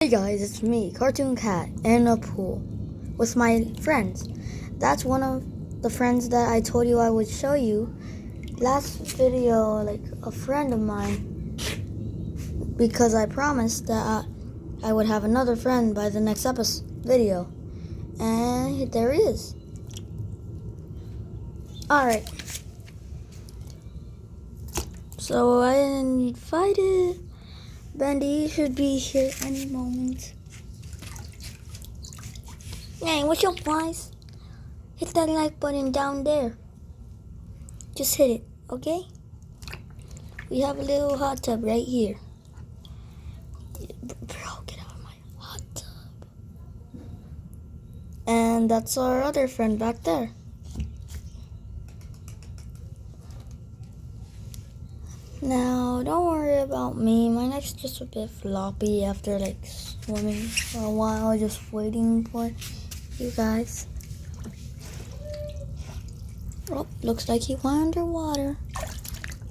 Hey guys, it's me, Cartoon Cat, in a pool with my friends. That's one of the friends that I told you I would show you last video, like a friend of mine, because I promised that I would have another friend by the next video. And there he is. Alright. So I invited Bendy. He should be here any moment. Hey, what's up, guys? Hit that like button down there. Just hit it, okay? We have a little hot tub right here. Bro, get out of my hot tub. And that's our other friend back there. Now, don't worry about me. My neck's just a bit floppy after like swimming for a while, just waiting for you guys. Oh, looks like he went underwater.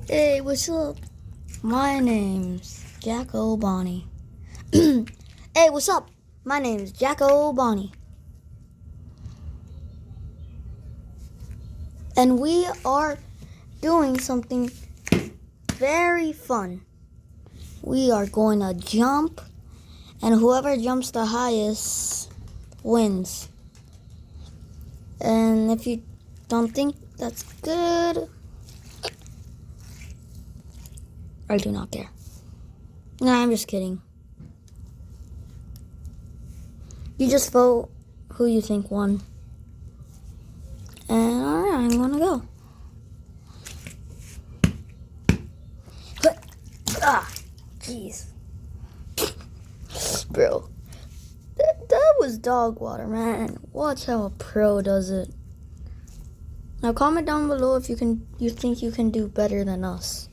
Hey, what's up? My name's Jacko Bonnie. Hey, what's up? My name's Jacko Bonnie. And we are doing something very fun. We are going to jump, and whoever jumps the highest wins. And if you don't think that's good, I do not care. Nah, I'm just kidding. You just vote who you think won. And alright, I'm gonna go. Ah, jeez. Bro, that was dog water, man. Watch how a pro does it. Now comment down below if you think you can do better than us.